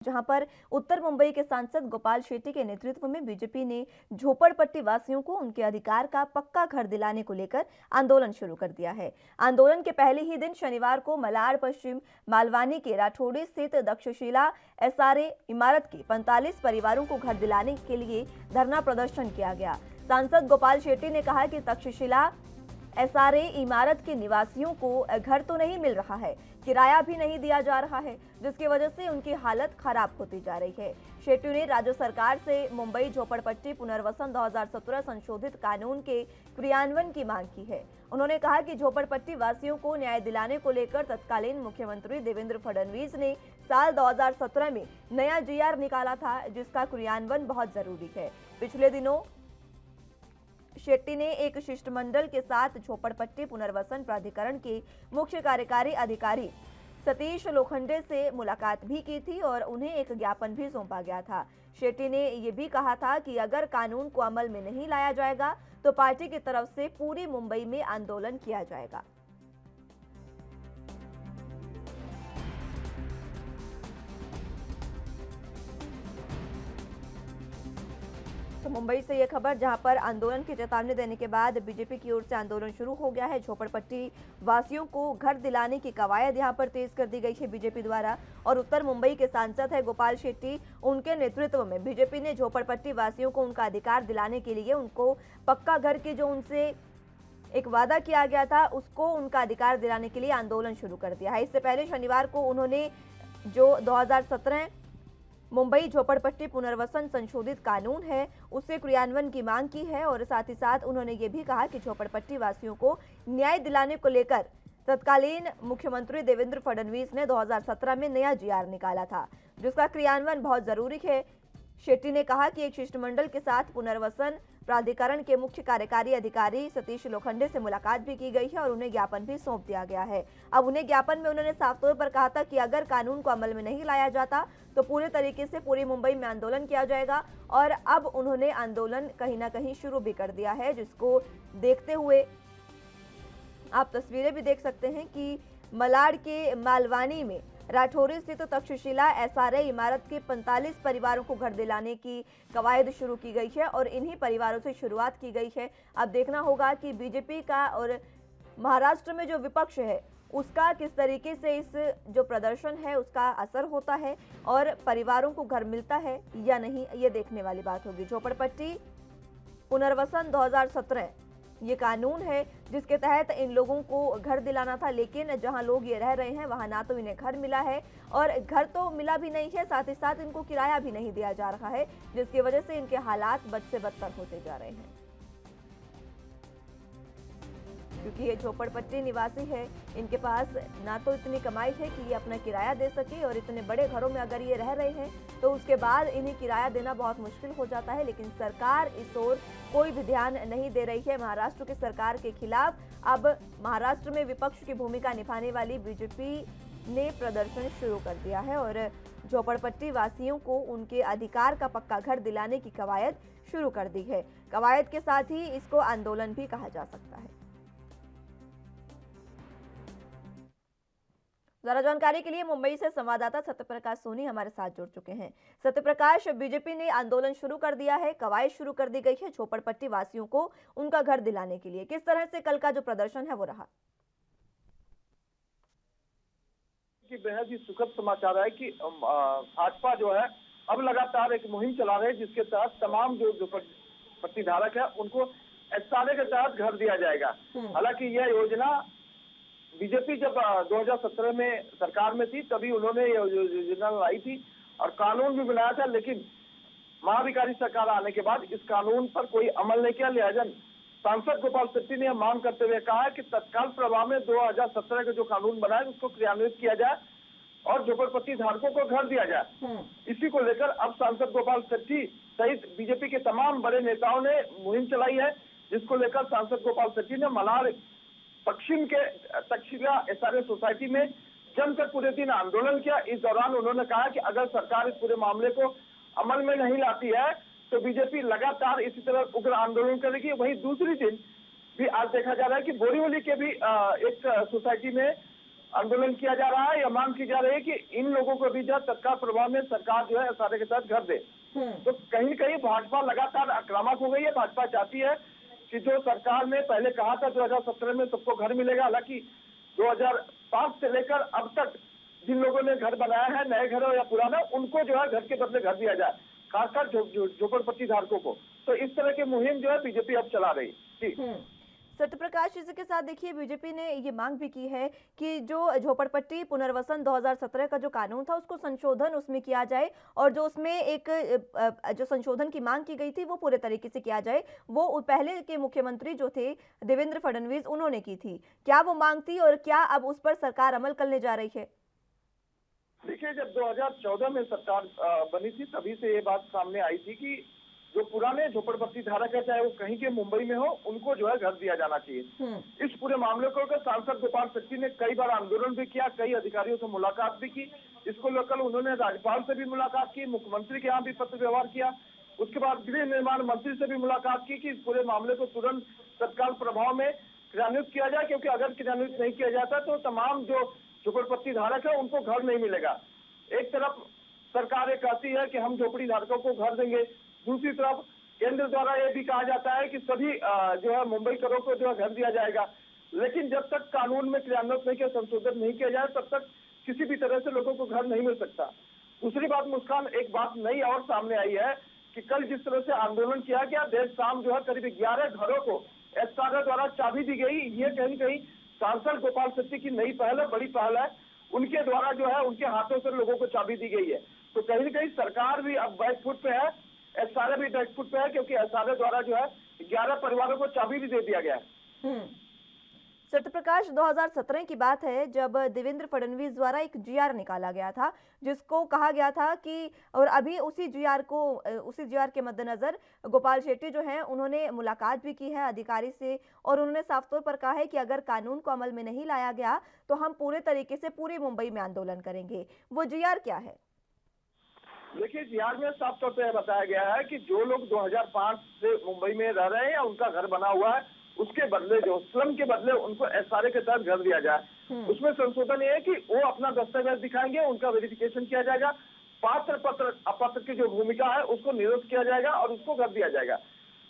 जहां पर उत्तर मुंबई के सांसद गोपाल शेट्टी के नेतृत्व में बीजेपी ने झोपड़पट्टी वासियों को उनके अधिकार का पक्का घर दिलाने को लेकर आंदोलन शुरू कर दिया है। आंदोलन के पहले ही दिन शनिवार को मलाड पश्चिम मालवानी के राठौड़ी स्थित तक्षशिला एसआरए इमारत के 45 परिवारों को घर दिलाने के लिए धरना प्रदर्शन किया गया। सांसद गोपाल शेट्टी ने कहा कि तक्षशिला एसआरए इमारत के निवासियों को घर तो नहीं मिल रहा है, किराया भी नहीं दिया जा रहा है, जिसकी वजह से उनकी हालत खराब होती जा रही है। शेट्टी ने राज्य सरकार से मुंबई झोपड़पट्टी पुनर्वसन 2017 संशोधित कानून के क्रियान्वयन की मांग की है। उन्होंने कहा कि झोपड़पट्टी वासियों को न्याय दिलाने को लेकर तत्कालीन मुख्यमंत्री देवेंद्र फडणवीस ने साल 2017 में नया जीआर निकाला था, जिसका क्रियान्वयन बहुत जरूरी है। पिछले दिनों शेट्टी ने एक शिष्टमंडल के साथ झोपड़पट्टी पुनर्वसन प्राधिकरण के मुख्य कार्यकारी अधिकारी सतीश लोखंडे से मुलाकात भी की थी और उन्हें एक ज्ञापन भी सौंपा गया था। शेट्टी ने यह भी कहा था कि अगर कानून को अमल में नहीं लाया जाएगा तो पार्टी की तरफ से पूरी मुंबई में आंदोलन किया जाएगा। तो मुंबई से यह खबर, जहां पर आंदोलन की चेतावनी देने के बाद बीजेपी की ओर से आंदोलन शुरू हो गया है। झोपड़पट्टी वासियों को घर दिलाने की कवायद यहां पर तेज कर दी गई है बीजेपी द्वारा। और उत्तर मुंबई के सांसद है गोपाल शेट्टी, उनके नेतृत्व में बीजेपी ने झोपड़पट्टी वासियों को उनका अधिकार दिलाने के लिए उनको पक्का घर की जो उनसे एक वादा किया गया था उसको उनका अधिकार दिलाने के लिए आंदोलन शुरू कर दिया है। इससे पहले शनिवार को उन्होंने जो 2017 मुंबई झोपड़पट्टी पुनर्वसन संशोधित कानून है उससे क्रियान्वयन की मांग की है और साथ ही साथ उन्होंने ये भी कहा कि झोपड़पट्टी वासियों को न्याय दिलाने को लेकर तत्कालीन मुख्यमंत्री देवेंद्र फडणवीस ने 2017 में नया जीआर निकाला था, जिसका क्रियान्वयन बहुत जरूरी है। शेट्टी ने कहा कि एक शिष्टमंडल के साथ पुनर्वसन प्राधिकरण के मुख्य कार्यकारी अधिकारी सतीश लोखंडे से मुलाकात भी की गई है और उन्हें ज्ञापन भी सौंप दिया गया है। अब उन्हें ज्ञापन में उन्होंने साफ तौर पर कहा था कि अगर कानून को अमल में नहीं लाया जाता तो पूरे तरीके से पूरी मुंबई में आंदोलन किया जाएगा। और अब उन्होंने आंदोलन कहीं ना कहीं शुरू भी कर दिया है, जिसको देखते हुए आप तस्वीरें भी देख सकते हैं कि मलाड के मालवानी में राठौड़ी स्थित तक्षशिला एसआरए इमारत के 45 परिवारों को घर दिलाने की कवायद शुरू की गई है और इन्हीं परिवारों से शुरुआत की गई है। अब देखना होगा कि बीजेपी का और महाराष्ट्र में जो विपक्ष है उसका किस तरीके से इस जो प्रदर्शन है उसका असर होता है और परिवारों को घर मिलता है या नहीं, ये देखने वाली बात होगी। झोपड़पट्टी पुनर्वसन 2017 ये कानून है जिसके तहत इन लोगों को घर दिलाना था, लेकिन जहां लोग ये रह रहे हैं वहां ना तो इन्हें घर मिला है और घर तो मिला भी नहीं है, साथ ही साथ इनको किराया भी नहीं दिया जा रहा है, जिसकी वजह से इनके हालात बद से बदतर होते जा रहे हैं। क्योंकि ये झोपड़पट्टी निवासी है, इनके पास ना तो इतनी कमाई है कि ये अपना किराया दे सके और इतने बड़े घरों में अगर ये रह रहे हैं तो उसके बाद इन्हें किराया देना बहुत मुश्किल हो जाता है। लेकिन सरकार इस ओर कोई भी ध्यान नहीं दे रही है। महाराष्ट्र की सरकार के खिलाफ अब महाराष्ट्र में विपक्ष की भूमिका निभाने वाली बीजेपी ने प्रदर्शन शुरू कर दिया है और झोपड़पट्टी वासियों को उनके अधिकार का पक्का घर दिलाने की कवायद शुरू कर दी है। कवायद के साथ ही इसको आंदोलन भी कहा जा सकता है। ज्यादा जानकारी के लिए मुंबई से संवाददाता सत्यप्रकाश सोनी हमारे साथ जुड़ चुके हैं। सत्यप्रकाश, बीजेपी ने आंदोलन शुरू कर दिया है, कवायद शुरू कर दी गई है झोपड़पट्टी वासियों को उनका घर दिलाने के लिए। किस तरह से कल का जो प्रदर्शन है वो रहा? बेहद ही सुखद समाचार है कि भाजपा जो है अब लगातार एक मुहिम चला रहे हैं जिसके तहत तमाम जो झोपड़पट्टी धारक है उनको एसआरए के तहत घर दिया जाएगा। हालांकि यह योजना बीजेपी जब 2017 में सरकार में थी तभी उन्होंने ये योजना लाई थी और कानून भी बनाया था, लेकिन महाविकारी सरकार आने के बाद इस कानून पर कोई अमल नहीं किया। लिहाजा सांसद गोपाल शेट्टी ने मांग करते हुए कहा है कि तत्काल प्रभाव में 2017 का जो कानून बना है उसको क्रियान्वित किया जाए और झोपड़पट्टी धारकों को घर दिया जाए। इसी को लेकर अब सांसद गोपाल शेट्टी सहित बीजेपी के तमाम बड़े नेताओं ने मुहिम चलाई है, जिसको लेकर सांसद गोपाल शेट्टी ने मलाड पश्चिम के तक्षशिला एसआरए सोसाइटी में जमकर पूरे दिन आंदोलन किया। इस दौरान उन्होंने कहा कि अगर सरकार इस पूरे मामले को अमल में नहीं लाती है तो बीजेपी लगातार इसी तरह उग्र आंदोलन करेगी। वहीं दूसरी दिन भी आज देखा जा रहा है कि बोरीवली के भी एक सोसाइटी में आंदोलन किया जा रहा है या मांग की जा रही है कि इन लोगों को भी जो है तत्काल प्रभाव में सरकार जो है एसआरए के तहत घर दे। तो कहीं कहीं भाजपा लगातार आक्रामक हो गई है। भाजपा चाहती है कि जो सरकार ने पहले कहा था 2017 में सबको घर मिलेगा, हालांकि 2005 से लेकर अब तक जिन लोगों ने घर बनाया है, नए घर हो या पुराना, उनको जो है घर के बदले घर दिया जाए, खासकर झोपड़पट्टी धारकों को। तो इस तरह की मुहिम जो है बीजेपी अब चला रही। जी सत्यप्रकाश, इसी के साथ देखिए बीजेपी ने ये मांग भी की है कि जो झोपड़पट्टी पुनर्वसन 2017 का जो कानून था उसको संशोधन उसमें किया जाए, और जो उसमें एक जो संशोधन की मांग की गई थी वो पूरे तरीके से किया जाए, वो पहले के मुख्यमंत्री जो थे देवेंद्र फडणवीस उन्होंने की थी। क्या वो मांग थी और क्या अब उस पर सरकार अमल करने जा रही है? देखिए, जब 2014 में सरकार बनी थी तभी से ये बात सामने आई थी कि जो पुराने झोपड़पट्टी धारक है, चाहे वो कहीं के मुंबई में हो, उनको जो है घर दिया जाना चाहिए। इस पूरे मामले को लेकर सांसद गोपाल शेट्टी ने कई बार आंदोलन भी किया, कई अधिकारियों से मुलाकात भी की। इसको लेकर उन्होंने राज्यपाल से भी मुलाकात की, मुख्यमंत्री के यहाँ भी पत्र व्यवहार किया। उसके बाद गृह निर्माण मंत्री से भी मुलाकात की कि इस पूरे मामले को तुरंत तत्काल प्रभाव में क्रियान्वित किया जाए, क्योंकि अगर क्रियान्वित नहीं किया जाता तो तमाम जो झोपड़पट्टी धारक है उनको घर नहीं मिलेगा। एक तरफ सरकार ये कहती है कि हम झोपड़ी धारकों को घर देंगे, दूसरी तरफ केंद्र द्वारा ये भी कहा जाता है कि सभी जो है मुंबई करों को जो है घर दिया जाएगा। लेकिन जब तक कानून में क्रियान्वित नहीं किया, संशोधन नहीं किया जाए, तब तक किसी भी तरह से लोगों को घर नहीं मिल सकता। दूसरी बात मुस्कान, एक बात नई और सामने आई है कि कल जिस तरह से आंदोलन किया गया, देर शाम जो है करीब 11 घरों को एसआरए द्वारा चाबी दी गई। ये कहीं कहीं सांसद गोपाल शेट्टी की नई पहल है, बड़ी पहल है। उनके द्वारा जो है उनके हाथों से लोगों को चाबी दी गई है। तो कहीं न कहीं सरकार भी अब बैक फुट पे है, एसआरए भी बैक फुट पे है, क्योंकि एसआरए द्वारा जो है 11 परिवारों को चाबी भी दे दिया गया है। सत्यप्रकाश, 2017 की बात है जब देवेंद्र फडणवीस द्वारा एक जीआर निकाला गया था, जिसको कहा गया था कि, और अभी उसी जीआर के मद्देनजर गोपाल शेट्टी जो हैं उन्होंने मुलाकात भी की है अधिकारी से, और उन्होंने साफ तौर पर कहा है कि अगर कानून को अमल में नहीं लाया गया तो हम पूरे तरीके से पूरे मुंबई में आंदोलन करेंगे। वो जीआर क्या है? देखिए, जीआर में साफ तौर पर बताया गया है कि जो लोग 2005 से मुंबई में रह रहे हैं या उनका घर बना हुआ है, उसके बदले जो स्लम के बदले उनको एसआरए के तहत घर दिया जाए। उसमें संशोधन ये है कि वो अपना दस्तावेज दिखाएंगे, उनका वेरिफिकेशन किया जाएगा, पात्र पत्र अपात्र की जो भूमिका है उसको निरस्त किया जाएगा और उसको घर दिया जाएगा।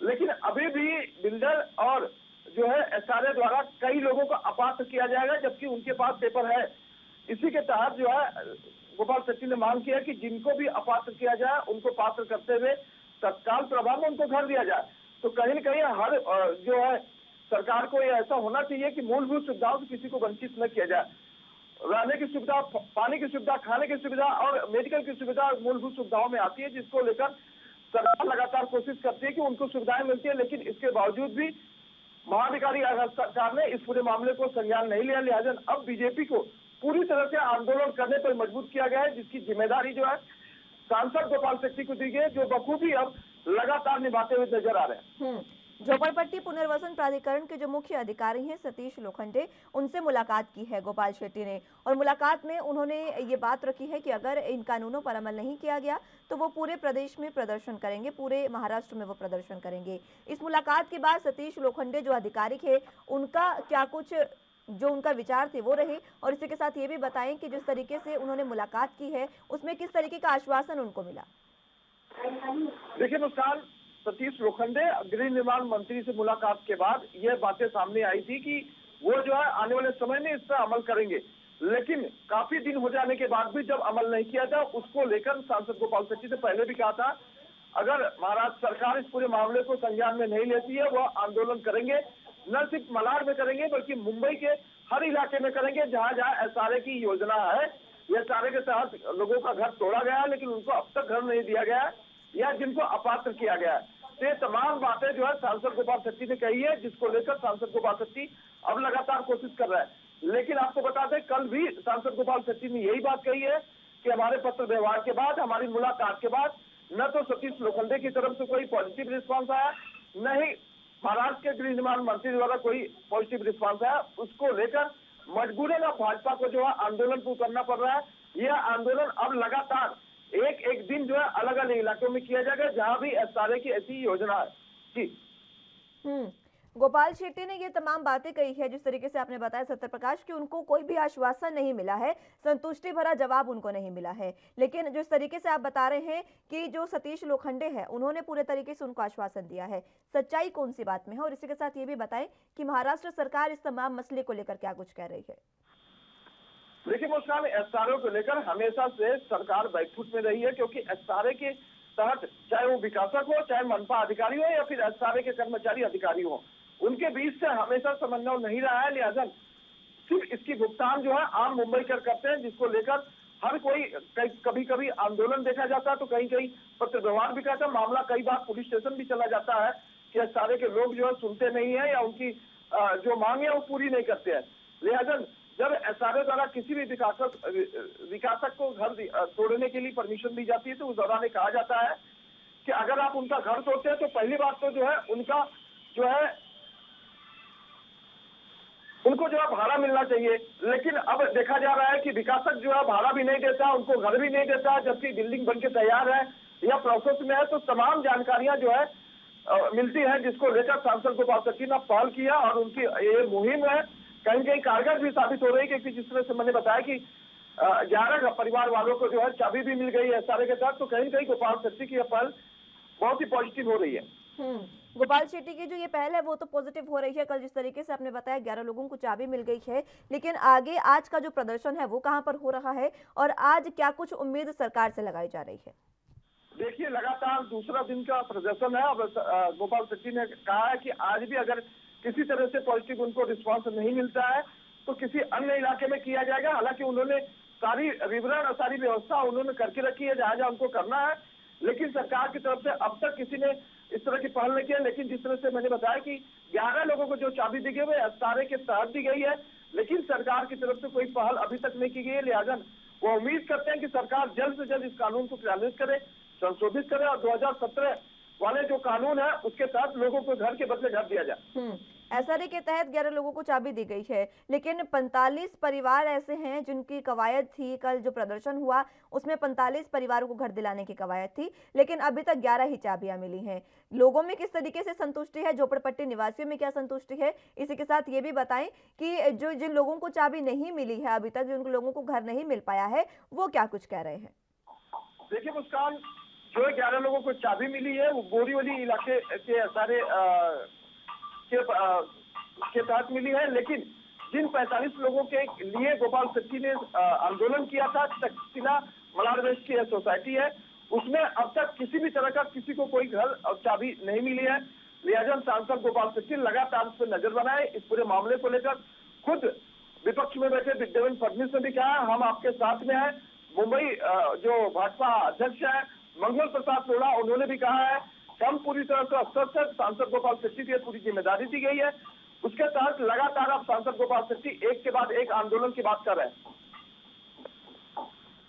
लेकिन अभी भी बिल्डर और जो है एसआरए द्वारा कई लोगों को अपात्र किया जाएगा, जबकि उनके पास पेपर है। इसी के तहत जो है गोपाल शेट्टी ने मांग किया कि जिनको भी अपात्र किया जाए उनको पात्र करते हुए तत्काल प्रभाव में उनको घर दिया जाए। तो कहीं न कहीं हर जो है सरकार को ये ऐसा होना चाहिए कि मूलभूत सुविधाओं से किसी को वंचित न किया जाए। रहने की सुविधा, पानी की सुविधा, खाने की सुविधा और मेडिकल की सुविधा मूलभूत सुविधाओं में आती है, जिसको लेकर सरकार लगातार कोशिश करती है कि उनको सुविधाएं मिलती है। लेकिन इसके बावजूद भी महाधिकारी सरकार ने इस पूरे मामले को संज्ञान नहीं लिया। लिहाजा अब बीजेपी को पूरी तरह से आंदोलन करने पर मजबूर किया गया है, जिसकी जिम्मेदारी जो है सांसद गोपाल शेट्टी को दी गई है, जो बखूबी अब लगातार निभाते हुए नजर आ रहे हैं। झोपड़पट्टी पुनर्वसन प्राधिकरण के जो मुख्य अधिकारी हैं सतीश लोखंडे, उनसे मुलाकात की है गोपाल शेट्टी ने, और मुलाकात में उन्होंने ये बात रखी है कि अगर इन कानूनों पर अमल नहीं किया गया तो वो पूरे प्रदेश में प्रदर्शन करेंगे, पूरे महाराष्ट्र में वो प्रदर्शन करेंगे। इस मुलाकात के बाद सतीश लोखंडे जो अधिकारी है उनका क्या कुछ जो उनका विचार थे वो रहे, और इसी के साथ ये भी बताएं कि जिस तरीके से उन्होंने मुलाकात की है उसमें किस तरीके का आश्वासन उनको मिला। देखिए मुस्कान, सतीश लोखंडे गृह निर्माण मंत्री से मुलाकात के बाद यह बातें सामने आई थी कि वो जो है आने वाले समय में इस पर अमल करेंगे। लेकिन काफी दिन हो जाने के बाद भी जब अमल नहीं किया था, उसको लेकर सांसद गोपाल शेट्टी ने पहले भी कहा था अगर महाराष्ट्र सरकार इस पूरे मामले को संज्ञान में नहीं लेती है, वह आंदोलन करेंगे। न सिर्फ मलाड में करेंगे बल्कि मुंबई के हर इलाके में करेंगे जहां जहां एसआरए की योजना है। एसआरए के तहत लोगों का घर तोड़ा गया है, लेकिन उनको अब तक घर नहीं दिया गया है या जिनको अपात्र किया गया है। तो ये तमाम बातें जो है सांसद गोपाल शेट्टी ने कही है, जिसको लेकर सांसद गोपाल शेट्टी अब लगातार कोशिश कर रहा है। लेकिन आपको बता दें, कल भी सांसद गोपाल शेट्टी ने यही बात कही है कि हमारे पत्र व्यवहार के बाद, हमारी मुलाकात के बाद न तो सतीश लोखंडे की तरफ से कोई पॉजिटिव रिस्पॉन्स आया, न ही महाराष्ट्र के गृह निर्माण मंत्री द्वारा कोई पॉजिटिव रिस्पॉन्स आया। उसको लेकर मजबूरन अब भाजपा को जो है आंदोलन को करना पड़ रहा है। यह आंदोलन अब लगातार एक एक दिन जो है अलग अलग इलाकों में किया जाएगा जहां भी एसआरए की ऐसी योजना है। जी गोपाल शेट्टी ने ये तमाम बातें कही है, जिस तरीके से आपने बताया सत्यप्रकाश, कि उनको कोई भी आश्वासन नहीं मिला है, संतुष्टि भरा जवाब उनको नहीं मिला है। लेकिन जिस तरीके से आप बता रहे हैं कि जो सतीश लोखंडे हैं, उन्होंने पूरे तरीके से उनको आश्वासन दिया है, सच्चाई कौन सी बात में है? और इसी के साथ ये भी बताएं कि महाराष्ट्र सरकार इस तमाम मसले को लेकर क्या कुछ कह रही है। देखिए मुस्कान, एसआरओ को लेकर हमेशा से सरकार बैकफुट में रही है, क्योंकि एसआरए के तहत चाहे वो विकासक हो, चाहे मनपा अधिकारी हो, या फिर एसआरए के कर्मचारी अधिकारी हो, उनके बीच से हमेशा समन्वय नहीं रहा है। लिहाजा सिर्फ इसकी भुगतान जो है आम मुंबई कर करते हैं, जिसको लेकर हर कोई कभी कभी आंदोलन देखा जाता है, तो कहीं कहीं पत्र व्यवहार भी करता है। मामला कई बार पुलिस स्टेशन भी चला जाता है कि एसआरए के लोग जो है सुनते नहीं है, या उनकी जो मांग है वो पूरी नहीं करते हैं। लिहाजा जब एसआरए द्वारा किसी भी विकासक को घर तोड़ने के लिए परमिशन दी जाती है, तो उस दौरान कहा जाता है कि अगर आप उनका घर तोड़ते हैं तो पहली बात तो जो है उनका जो है उनको जो है भाड़ा मिलना चाहिए। लेकिन अब देखा जा रहा है कि विकासक जो है भाड़ा भी नहीं देता, उनको घर भी नहीं देता, जबकि बिल्डिंग बनके तैयार है या प्रोसेस में है। तो तमाम जानकारियां जो है मिलती है, जिसको लेकर सांसद गोपाल शेट्टी ने पहल किया, और उनकी ये मुहिम है कहीं कहीं कारगर भी साबित हो रही है, क्योंकि जिस तरह से मैंने बताया कि 11 परिवार वालों को जो है चाबी भी मिल गई है एसआरए के तहत। तो कहीं कहीं गोपाल शेट्टी की पहल बहुत ही पॉजिटिव हो रही है। गोपाल शेट्टी की जो ये पहल है वो तो पॉजिटिव हो रही है। कल जिस तरीके से आपने बताया 11 लोगों को चाबी मिल गई है, लेकिन आगे आज का जो प्रदर्शन है वो कहां पर हो रहा है, और आज क्या कुछ उम्मीद सरकार से लगाई जा रही है? देखिए, लगातार दूसरा दिन का प्रदर्शन है। अब गोपाल शेट्टी ने कहा है कि आज भी अगर किसी तरह से पॉजिटिव उनको रिस्पांस नहीं मिलता है तो किसी अन्य इलाके में किया जाएगा। हालांकि उन्होंने सारी विवरण और सारी व्यवस्था उन्होंने करके रखी है जहां जहां उनको करना है, लेकिन सरकार की तरफ से अब तक किसी ने इस तरह की पहल नहीं किया। लेकिन जिस तरह से मैंने बताया कि 11 लोगों को जो चाबी दी गई है एसआरए के तहत दी गई है, लेकिन सरकार की तरफ से कोई पहल अभी तक नहीं की गई है। लिहाजा वो उम्मीद करते हैं कि सरकार जल्द से जल्द इस कानून को क्रियान्वित करे, संशोधित करे, और 2017 वाले जो कानून है उसके तहत लोगों को घर के बदले घर दिया जाए। एसआरए के तहत 11 लोगों को चाबी दी गई है, लेकिन 45 परिवार ऐसे हैं जिनकी कवायद थी। कल जो प्रदर्शन हुआ उसमें 45 परिवारों को घर दिलाने की कवायद थी, लेकिन अभी तक 11 ही चाबियां मिली हैं। लोगों में किस तरीके से संतुष्टि है, झोपड़पट्टी निवासियों में क्या संतुष्टि है, इसी के साथ ये भी बताएं कि जो जिन लोगों को चाबी नहीं मिली है अभी तक, जिन लोगों को घर नहीं मिल पाया है, वो क्या कुछ कह रहे हैं? देखिए मुस्कान, जो 11 लोगों को चाबी मिली है वो बोरीवली इलाके के सारे के तहत मिली है। लेकिन जिन 45 लोगों के लिए गोपाल शेट्टी ने आंदोलन किया था, तक्षशिला मलाड वेस्ट की सोसाइटी है, उसमें अब तक किसी भी तरह का किसी को कोई घर और चाबी नहीं मिली है। लिहाजा सांसद गोपाल शेट्टी लगातार उस पर नजर बनाए। इस पूरे मामले को लेकर खुद विपक्ष में बैठे देवेंद्र फडणवीस ने भी कहा हम आपके साथ में है। मुंबई जो भाजपा अध्यक्ष है मंगल प्रसाद लोढ़ा, उन्होंने भी कहा है हम पूरी तरह से अस्वस्थ है, सांसद गोपाल शेट्टी की पूरी जिम्मेदारी दी गई है। उसके तहत लगातार अब सांसद गोपाल शेट्टी एक के बाद एक आंदोलन की बात कर रहे हैं।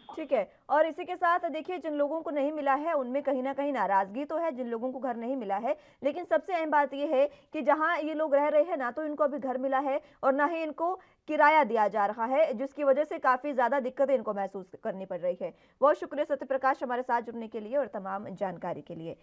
ठीक है, और इसी के साथ देखिए जिन लोगों को नहीं मिला है उनमें कहीं ना कहीं नाराजगी तो है, जिन लोगों को घर नहीं मिला है, लेकिन सबसे अहम बात यह है कि जहां ये लोग रह रहे हैं ना तो इनको अभी घर मिला है और ना ही इनको किराया दिया जा रहा है, जिसकी वजह से काफी ज्यादा दिक्कतें इनको महसूस करनी पड़ रही है। बहुत शुक्रिया सत्यप्रकाश हमारे साथ जुड़ने के लिए और तमाम जानकारी के लिए।